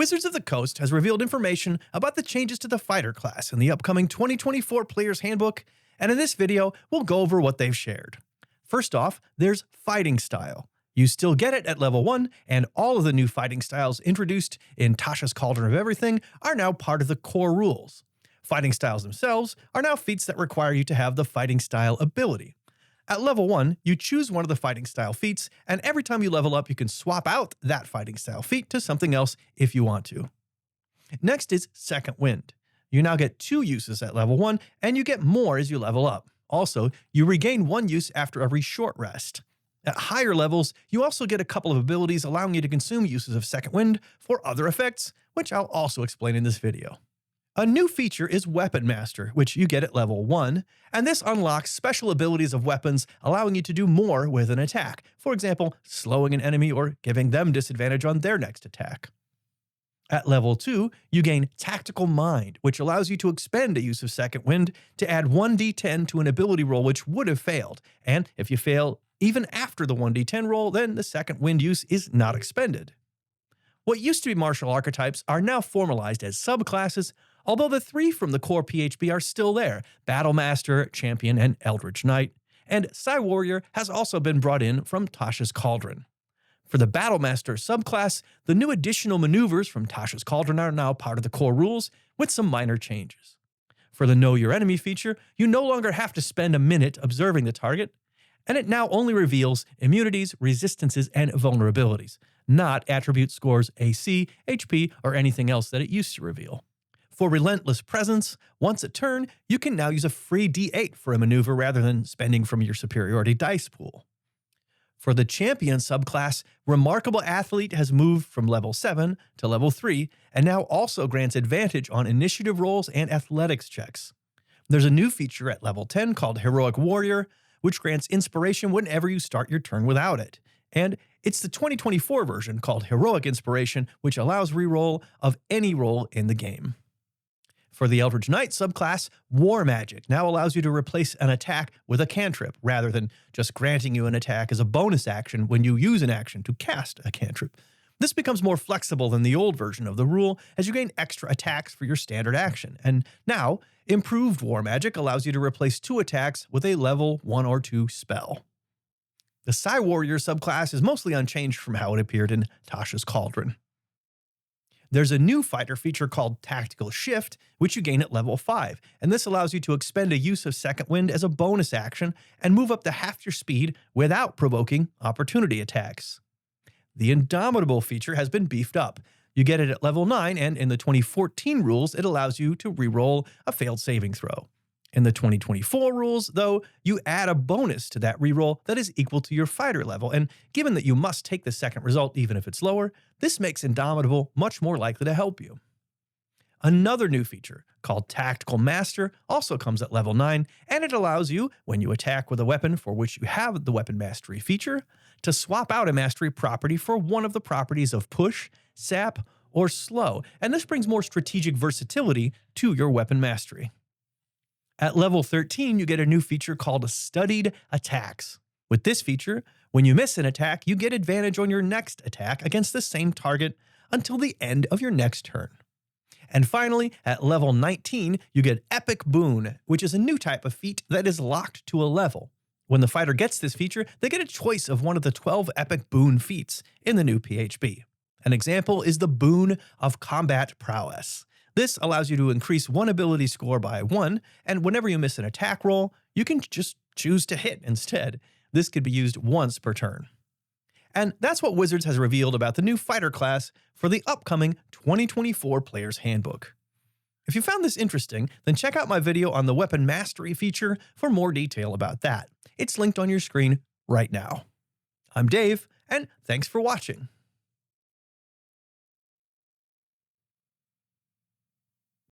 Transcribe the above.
Wizards of the Coast has revealed information about the changes to the fighter class in the upcoming 2024 Player's Handbook, and in this video, we'll go over what they've shared. First off, there's Fighting Style. You still get it at level 1, and all of the new fighting styles introduced in Tasha's Cauldron of Everything are now part of the core rules. Fighting styles themselves are now feats that require you to have the fighting style ability. At level 1, you choose one of the fighting style feats, and every time you level up, you can swap out that fighting style feat to something else if you want to. Next is Second Wind. You now get 2 uses at level 1, and you get more as you level up. Also, you regain 1 use after every short rest. At higher levels, you also get a couple of abilities allowing you to consume uses of Second Wind for other effects, which I'll also explain in this video. A new feature is Weapon Master, which you get at level 1, and this unlocks special abilities of weapons, allowing you to do more with an attack. For example, slowing an enemy or giving them disadvantage on their next attack. At level 2, you gain Tactical Mind, which allows you to expend a use of Second Wind to add 1d10 to an ability roll which would have failed, and if you fail even after the 1d10 roll, then the Second Wind use is not expended. What used to be martial archetypes are now formalized as subclasses, although the 3 from the core PHB are still there: Battle Master, Champion, and Eldritch Knight, and Psy Warrior has also been brought in from Tasha's Cauldron. For the Battle Master subclass, the new additional maneuvers from Tasha's Cauldron are now part of the core rules, with some minor changes. For the Know Your Enemy feature, you no longer have to spend a minute observing the target, and it now only reveals immunities, resistances, and vulnerabilities, not attribute scores, AC, HP, or anything else that it used to reveal. For Relentless Presence, once a turn, you can now use a free D8 for a maneuver rather than spending from your superiority dice pool. For the Champion subclass, Remarkable Athlete has moved from level 7 to level 3, and now also grants advantage on initiative rolls and athletics checks. There's a new feature at level 10 called Heroic Warrior, which grants inspiration whenever you start your turn without it. And it's the 2024 version called Heroic Inspiration, which allows reroll of any roll in the game. For the Eldritch Knight subclass, War Magic now allows you to replace an attack with a cantrip, rather than just granting you an attack as a bonus action when you use an action to cast a cantrip. This becomes more flexible than the old version of the rule, as you gain extra attacks for your standard action. And now, Improved War Magic allows you to replace 2 attacks with a level 1 or 2 spell. The Psy Warrior subclass is mostly unchanged from how it appeared in Tasha's Cauldron. There's a new fighter feature called Tactical Shift, which you gain at level 5, and this allows you to expend a use of Second Wind as a bonus action and move up to half your speed without provoking opportunity attacks. The Indomitable feature has been beefed up. You get it at level 9, and in the 2014 rules, it allows you to reroll a failed saving throw. In the 2024 rules, though, you add a bonus to that reroll that is equal to your fighter level, and given that you must take the second result even if it's lower, this makes Indomitable much more likely to help you. Another new feature, called Tactical Master, also comes at level 9, and it allows you, when you attack with a weapon for which you have the Weapon Mastery feature, to swap out a mastery property for one of the properties of Push, Sap, or Slow, and this brings more strategic versatility to your Weapon Mastery. At level 13, you get a new feature called Studied Attacks. With this feature, when you miss an attack, you get advantage on your next attack against the same target until the end of your next turn. And finally, at level 19, you get Epic Boon, which is a new type of feat that is locked to a level. When the fighter gets this feature, they get a choice of one of the 12 Epic Boon feats in the new PHB. An example is the Boon of Combat Prowess. This allows you to increase one ability score by 1, and whenever you miss an attack roll, you can just choose to hit instead. This could be used once per turn. And that's what Wizards has revealed about the new fighter class for the upcoming 2024 Player's Handbook. If you found this interesting, then check out my video on the Weapon Mastery feature for more detail about that. It's linked on your screen right now. I'm Dave, and thanks for watching.